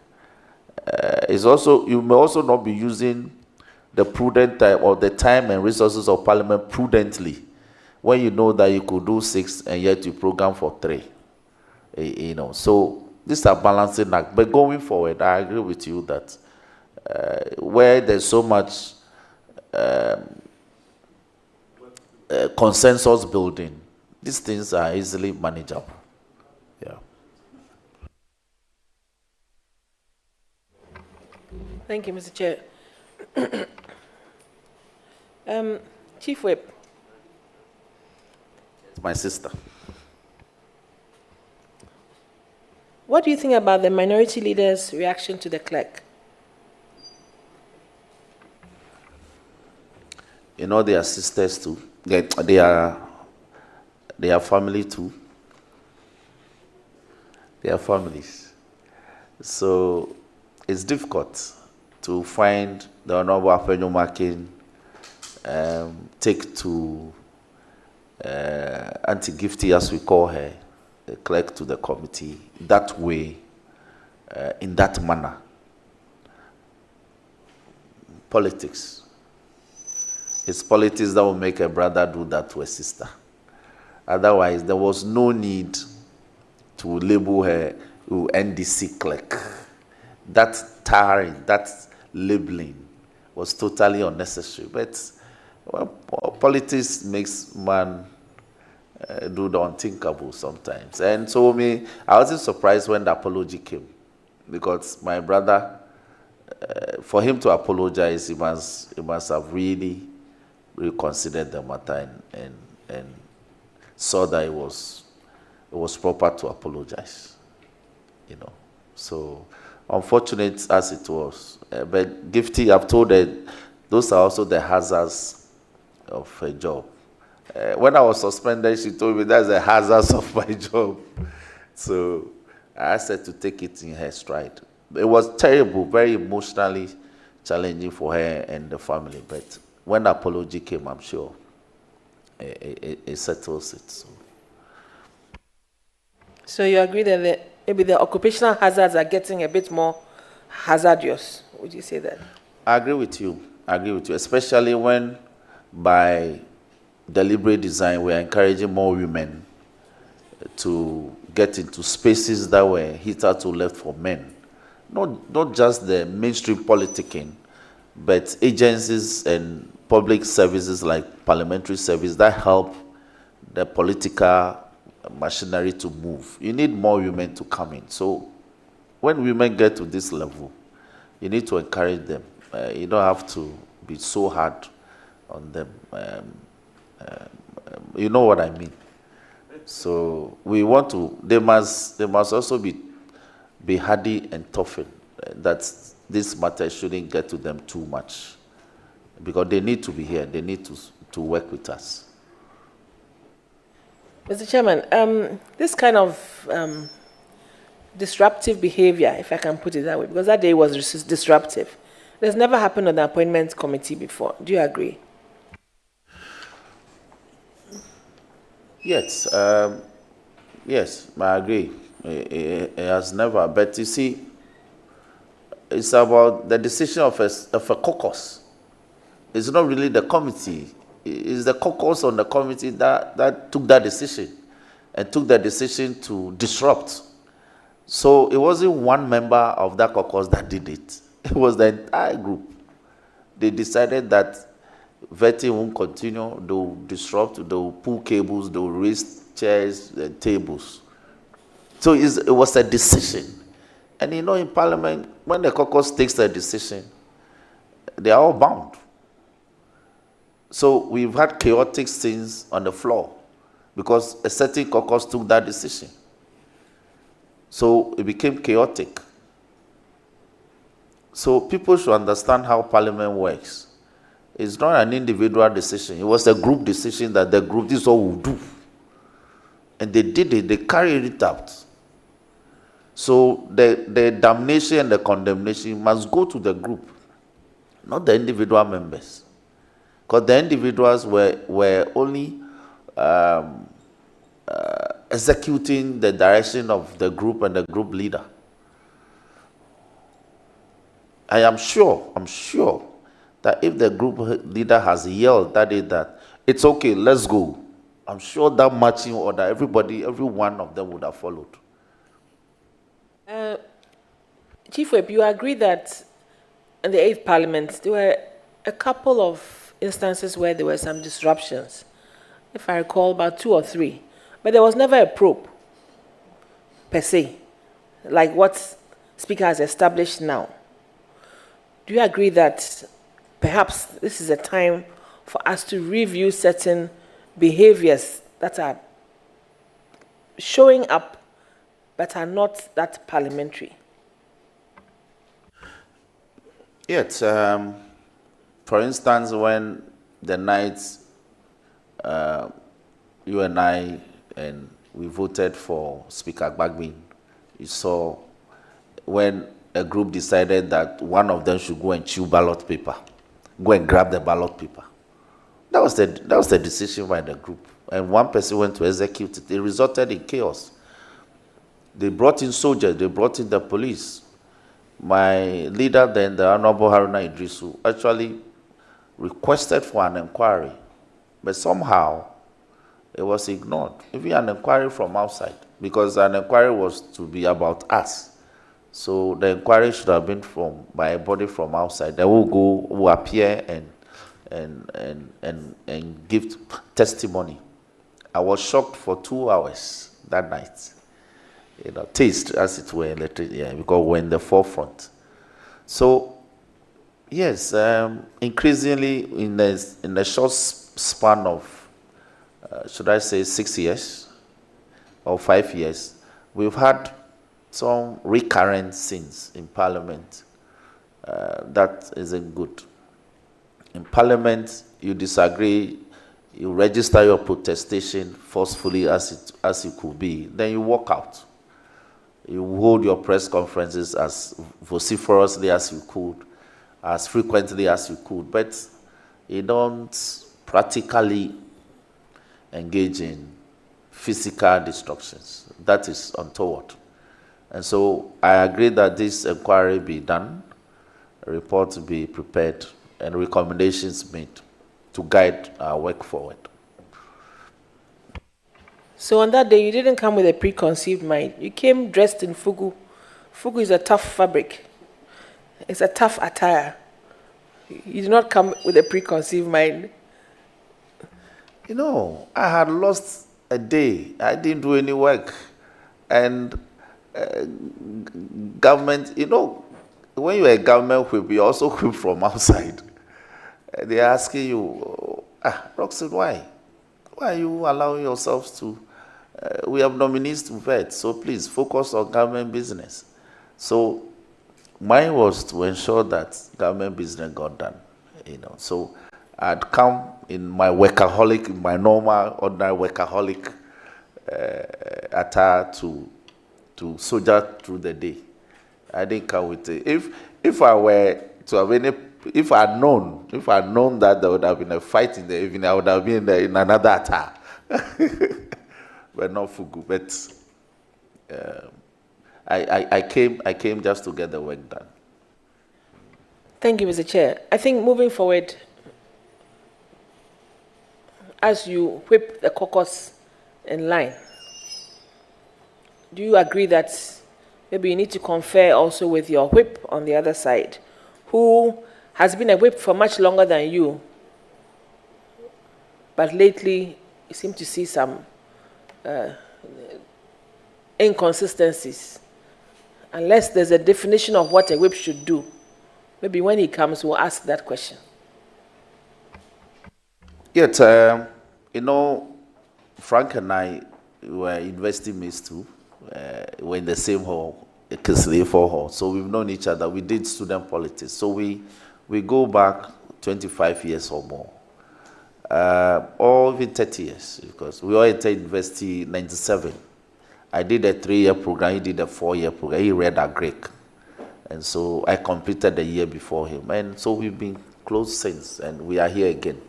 You may also not be using the prudent time or the time and resources of Parliament prudently when you know that you could do 6 and yet you program for 3. So these are balancing act. But going forward, I agree with you that where there's so much consensus building, these things are easily manageable. Yeah. Thank you, Mr. Chair. Chief Whip. It's my sister. What do you think about the minority leader's reaction to the clerk? They are sisters too. They are family too. They are families. So it's difficult to find the Honorable Apenyo Makin take to Auntie Gifty, as we call her, the clerk to the committee, that way, in that manner. Politics. It's politics that will make a brother do that to a sister. Otherwise, there was no need to label her NDC clerk. That tarring, that labeling was totally unnecessary. But politics makes man do the unthinkable sometimes. And so I wasn't surprised when the apology came, because my brother, for him to apologize, he must have really reconsidered the matter and saw that it was proper to apologize. So unfortunate as it was, but Gifty, I've told her, those are also the hazards of her job. When I was suspended, she told me that's the hazards of my job. So I asked her to take it in her stride. It was terrible, very emotionally challenging for her and the family. But when the apology came, I'm sure it settles it. So you agree that maybe the occupational hazards are getting a bit more hazardous? Would you say that? I agree with you. I agree with you, especially when by deliberate design we're encouraging more women to get into spaces that were hitherto left for men. Not just the mainstream politicking, but agencies and public services like parliamentary service that help the political machinery to move. You need more women to come in. So when women get to this level, you need to encourage them. You don't have to be so hard on them. You know what I mean? So we want to, they must also be hardy and toughened. That this matter shouldn't get to them too much. Because they need to be here. They need to work with us. Mr. Chairman, this kind of disruptive behavior, if I can put it that way, because that day was disruptive, it has never happened on the appointment committee before. Do you agree? Yes, yes, I agree. It has never. But you see, it's about the decision of a caucus. It's not really the committee. It's the caucus on the committee that took that decision and took the decision to disrupt. So it wasn't one member of that caucus that did it. It was the entire group. They decided that vetting won't continue. They'll disrupt, they'll pull cables, they'll raise chairs and tables. So it was a decision. And you know, in Parliament, when the caucus takes a decision, they are all bound. So we've had chaotic scenes on the floor because a certain caucus took that decision. So it became chaotic. So people should understand how Parliament works. It's not an individual decision. It was a group decision that the group, this is all will do. And they did it, they carried it out. So the damnation and the condemnation must go to the group, not the individual members. Because the individuals were only executing the direction of the group and the group leader. I am sure that if the group leader has yelled that it's okay, let's go, I'm sure that marching order, every one of them would have followed. Chief Whip, you agree that in the 8th Parliament, there were a couple of instances where there were some disruptions. If I recall, about 2 or 3. But there was never a probe, per se, like what Speaker has established now. Do you agree that perhaps this is a time for us to review certain behaviors that are showing up but are not that parliamentary? Yes. For instance, when the nights you and I and we voted for Speaker Gbagbin, you saw when a group decided that one of them should go and chew ballot paper, go and grab the ballot paper. That was the decision by the group. And one person went to execute it. It resulted in chaos. They brought in soldiers, they brought in the police. My leader then, the Honorable Haruna Idrisu, actually requested for an inquiry, but somehow it was ignored. Even an inquiry from outside, because an inquiry was to be about us. So the inquiry should have been by a body from outside. They will appear and give testimony. I was shocked for 2 hours that night. Taste, as it were, because we're in the forefront. So, yes, increasingly in a short span of, should I say, 6 years or 5 years, we've had some recurrent sins in Parliament. That isn't good. In Parliament, you disagree, you register your protestation forcefully as it could be, then you walk out. You hold your press conferences as vociferously as you could, as frequently as you could, but you don't practically engage in physical destructions. That is untoward. And so I agree that this inquiry be done, a report be prepared, and recommendations made to guide our work forward. So on that day, you didn't come with a preconceived mind. You came dressed in fugu. Fugu is a tough fabric. It's a tough attire. You did not come with a preconceived mind. You know, I had lost a day. I didn't do any work. And government, you know, when you're a government whip, you also whip from outside. They're asking you, Roxanne, why? Why are you allowing yourselves to? We have nominees to vet, so please focus on government business. So mine was to ensure that government business got done. You know, so I'd come in my workaholic, in my normal, ordinary workaholic attire to soldier through the day. I didn't come with it. If I were to have any, if I'd known that there would have been a fight in the evening, I would have been there in another attire. But not fugu. But I came just to get the work done. Thank you, Mr. Chair. I think moving forward, as you whip the caucus in line, do you agree that maybe you need to confer also with your whip on the other side, who has been a whip for much longer than you, but lately you seem to see some inconsistencies? Unless there's a definition of what a whip should do, maybe when he comes, we'll ask that question. Yet, you know, Frank and I were university mates too. We're in the same hall, Kislev hall. So we've known each other. We did student politics. So we go back 25 years or more. Or even 30 years, because we all entered university in 97. I did a 3-year program, he did a 4-year program. He read a Greek. And so I completed the year before him. And so we've been close since, and we are here again.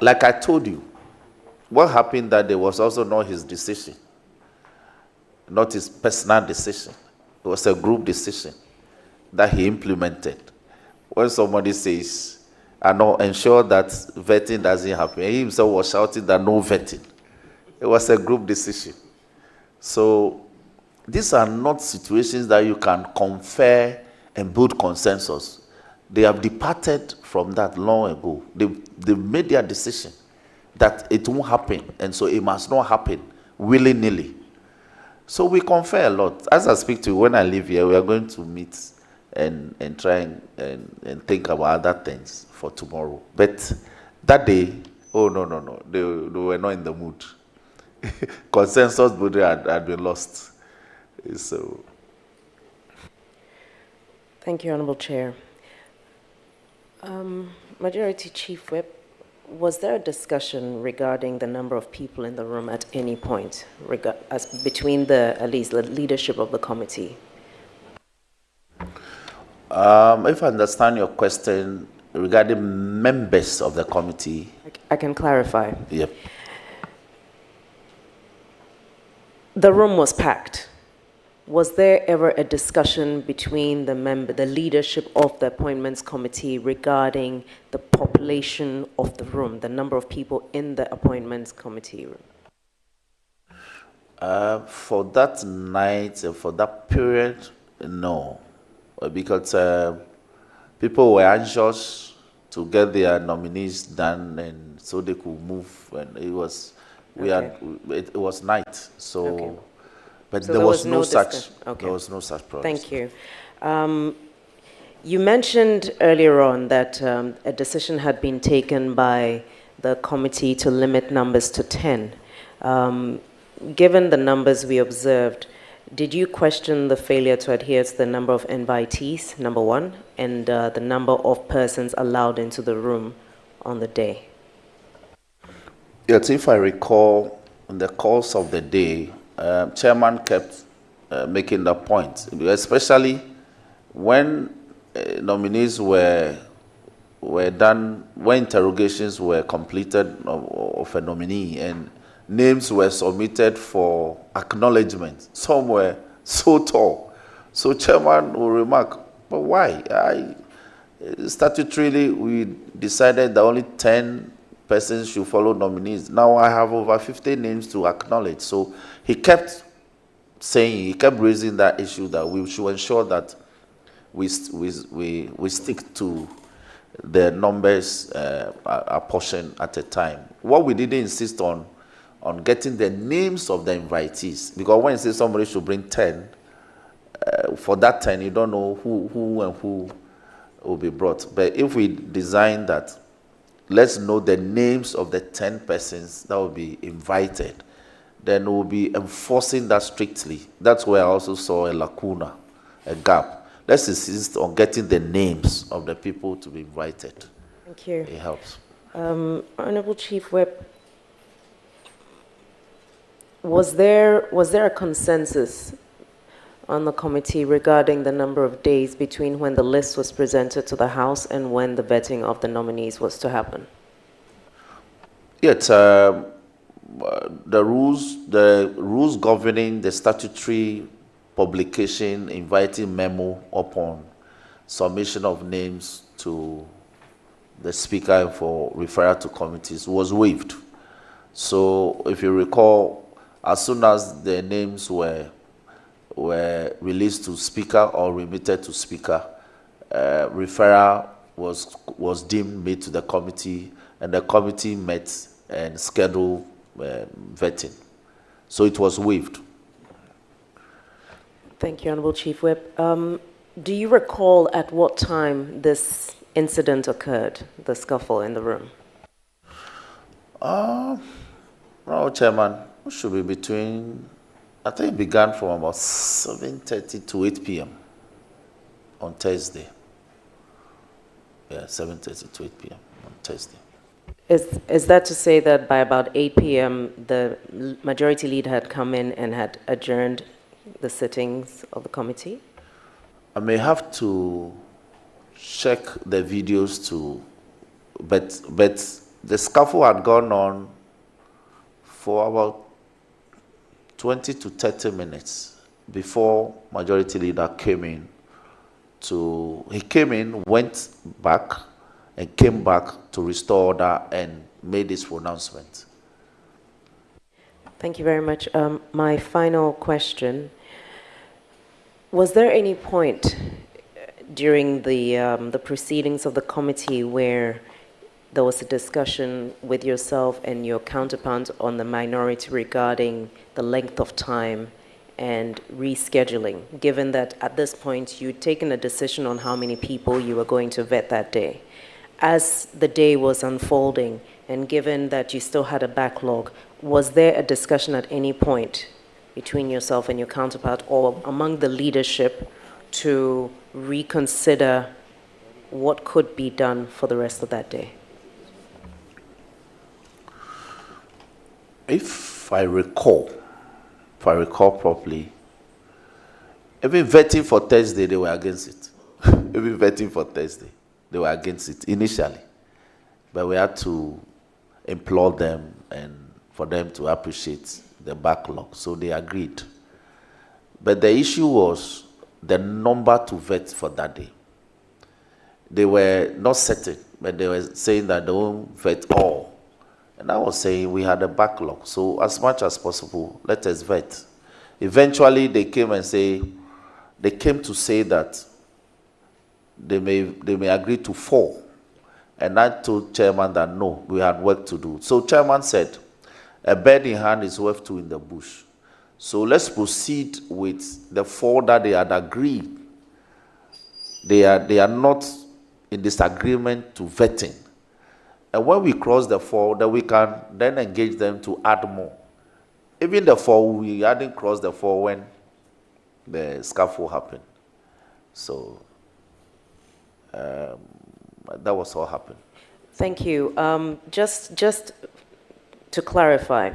Like I told you, what happened that day was also not his decision, not his personal decision. It was a group decision that he implemented. When somebody says, I know, ensure that vetting doesn't happen, he himself was shouting that no vetting. It was a group decision. So these are not situations that you can confer and build consensus. They have departed from that long ago. They made their decision that it won't happen, and so it must not happen willy-nilly. So we confer a lot. As I speak to you, when I leave here, we are going to meet and try and think about other things for tomorrow. But that day, oh, no, they were not in the mood. Consensus building had been lost. So. Thank you, Honorable Chair. Majority Chief Whip, was there a discussion regarding the number of people in the room at any point, between at least the leadership of the committee? If I understand your question regarding members of the committee. I can clarify. Yep. The room was packed. Was there ever a discussion between the leadership of the appointments committee regarding the population of the room, the number of people in the appointments committee room? For that night, for that period, no. Because people were anxious to get their nominees done, and so they could move. And it was, it was night, so. Okay. But So there was no such. Okay. There was no such problem. Thank you. You mentioned earlier on that a decision had been taken by the committee to limit numbers to 10. Given the numbers we observed, did you question the failure to adhere to the number of invitees, number one? and the number of persons allowed into the room on the day? Yes, if I recall, in the course of the day, chairman kept making the point, especially when nominees were done, when interrogations were completed of a nominee and names were submitted for acknowledgement. Some were so tall. So chairman will remark, but why? Statutorily, we decided that only 10 persons should follow nominees. Now I have over 50 names to acknowledge. So he kept saying, he kept raising that issue that we should ensure that we stick to the numbers apportioned at a time. What we didn't insist on getting the names of the invitees, because when you say somebody should bring 10, for that 10, you don't know who and who will be brought. But if we design that, let's know the names of the 10 persons that will be invited, then we'll be enforcing that strictly. That's where I also saw a lacuna, a gap. Let's insist on getting the names of the people to be invited. Thank you. It helps. Honorable Chief Whip, was there a consensus on the committee regarding the number of days between when the list was presented to the House and when the vetting of the nominees was to happen? Yes, the rules governing the statutory publication inviting memo upon submission of names to the Speaker for referral to committees was waived. So if you recall, as soon as the names were released to Speaker or remitted to Speaker, referral was deemed made to the committee, and the committee met and scheduled vetting. So it was waived. Thank you, Honorable Chief Whip. Do you recall at what time this incident occurred, the scuffle in the room? Well, Chairman, it should be between, I think it began from about 7:30 to 8 p.m. on Thursday. Yeah, 7:30 to 8 p.m. on Thursday. Is that to say that by about 8 p.m. the majority leader had come in and had adjourned the sittings of the committee? I may have to check the videos too, but the scuffle had gone on for about 20 to 30 minutes before majority leader came in. He came in, went back, and came back to restore order and made his pronouncement. Thank you very much. My final question: was there any point during the proceedings of the committee where there was a discussion with yourself and your counterpart on the minority regarding the length of time and rescheduling, given that at this point you'd taken a decision on how many people you were going to vet that day? As the day was unfolding, and given that you still had a backlog, was there a discussion at any point between yourself and your counterpart or among the leadership to reconsider what could be done for the rest of that day? If I recall properly, even vetting for Thursday, they were against it. Even vetting for Thursday, they were against it initially. But we had to implore them and for them to appreciate the backlog. So they agreed. But the issue was the number to vet for that day. They were not certain, but they were saying that they won't vet all. And I was saying we had a backlog. So as much as possible, let us vet. Eventually they came to say that they may agree to 4. And I told chairman that no, we had work to do. So chairman said, a bird in hand is worth 2 in the bush. So let's proceed with the 4 that they had agreed. They are not in disagreement to vetting. And when we cross the 4, then we can then engage them to add more. Even the 4, we hadn't crossed the 4 when the scuffle happened. So That was what happened. Thank you. Just to clarify,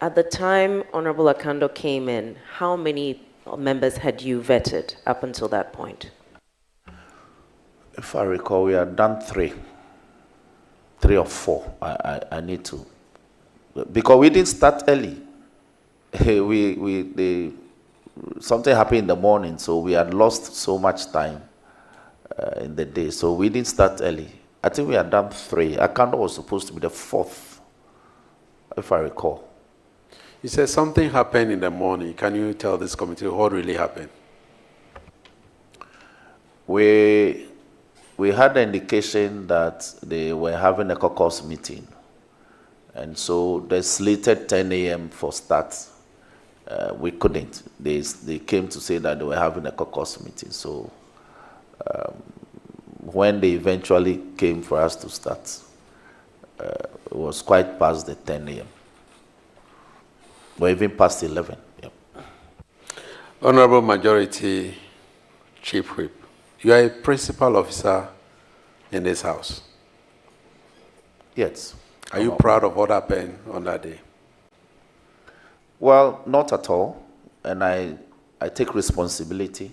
at the time Honorable Akando came in, how many members had you vetted up until that point? If I recall, we had done three or four. I need to, because we didn't start early. Something happened in the morning, so we had lost so much time in the day. So we didn't start early. I think we had done three. Akando was supposed to be the fourth, if I recall. You said something happened in the morning. Can you tell this committee what really happened? We had an indication that they were having a caucus meeting. And so they slated 10 a.m. for start. We couldn't. They came to say that they were having a caucus meeting. So when they eventually came for us to start, it was quite past the 10 a.m. Or even past 11. Yep. Honorable Majority Chief Whip, you are a principal officer in this house. Yes. Are you proud of what happened on that day? Well, not at all. And I take responsibility.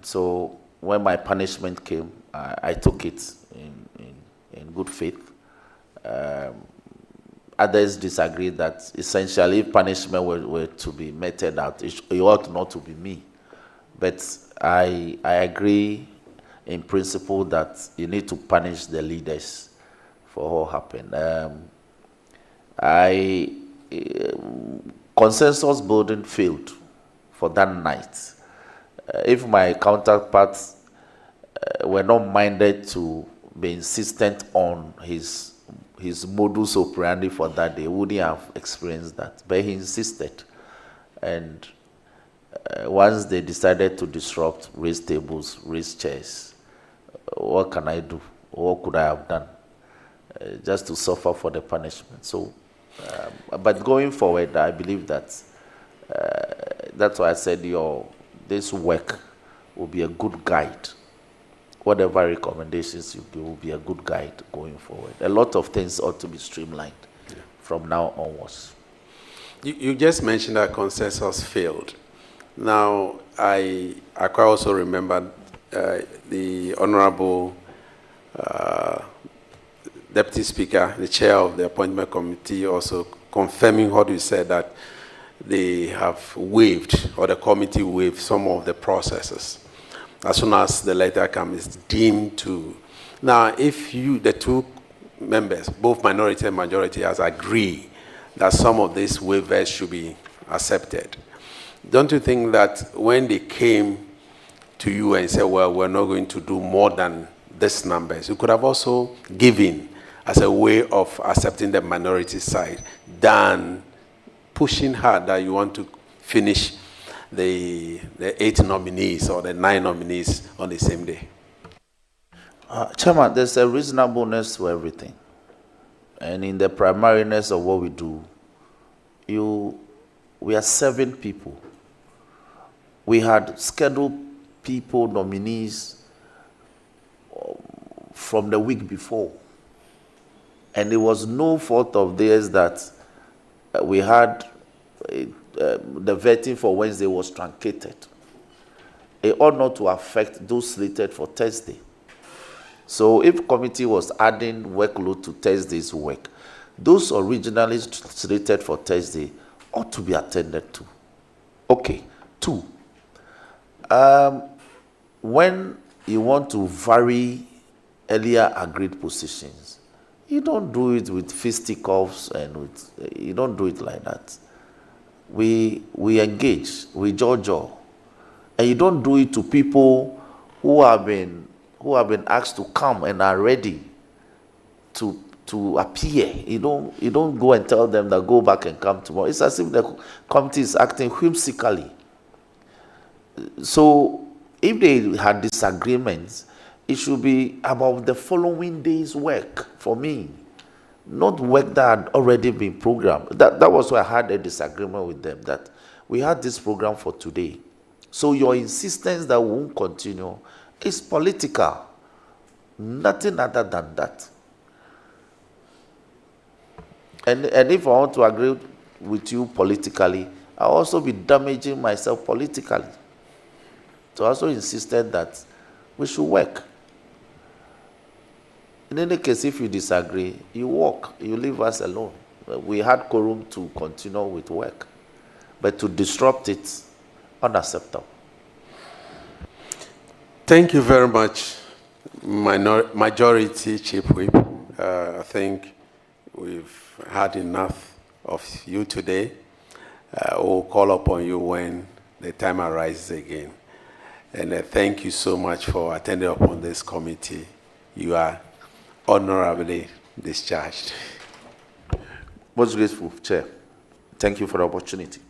So when my punishment came, I took it in good faith. Others disagreed that essentially if punishment were to be meted out, it ought not to be me. But I agree in principle that you need to punish the leaders for what happened. Consensus building failed for that night. If my counterparts were not minded to be insistent on his modus operandi for that day, wouldn't have experienced that. But he insisted. And once they decided to disrupt, raise tables, raise chairs, what can I do? What could I have done? Just to suffer for the punishment. So, but going forward, I believe that that's why I said this work will be a good guide. Whatever recommendations you give will be a good guide going forward. A lot of things ought to be streamlined from now onwards. You just mentioned that consensus failed. Now, I quite also remember the Honorable Deputy Speaker, the Chair of the Appointment Committee, also confirming what you said, that they have waived, or the committee waived, some of the processes. As soon as the letter comes, it's deemed to. Now, if the two members, both minority and majority, has agreed that some of these waivers should be accepted, don't you think that when they came to you and said, well, we're not going to do more than this numbers, you could have also given as a way of accepting the minority side than pushing hard that you want to finish the 8 nominees or the 9 nominees on the same day? Chairman, there's a reasonableness to everything. And in the primariness of what we do, we are 7 people. We had scheduled people, nominees, from the week before. And it was no fault of theirs that we had the vetting for Wednesday was truncated. It ought not to affect those slated for Thursday. So if committee was adding workload to Thursday's work, those originally slated for Thursday ought to be attended to. Okay. 2, when you want to vary earlier agreed positions, you don't do it with fisticuffs and you don't do it like that. We engage, we judge, and you don't do it to people who have been asked to come and are ready to appear. You don't go and tell them that go back and come tomorrow. It's as if the committee is acting whimsically. So if they had disagreements, it should be about the following day's work for me, not work that had already been programmed. That was why I had a disagreement with them, that we had this program for today. So your insistence that we won't continue is political. Nothing other than that. And if I want to agree with you politically, I'll also be damaging myself politically. So I also insisted that we should work. In any case, if you disagree, you walk, you leave us alone. We had quorum to continue with work, but to disrupt it, unacceptable. Thank you very much, Majority Chief Whip. I think we've had enough of you today. We'll call upon you when the time arises again. And thank you so much for attending upon this committee. You are honorably discharged. Most grateful, Chair. Thank you for the opportunity.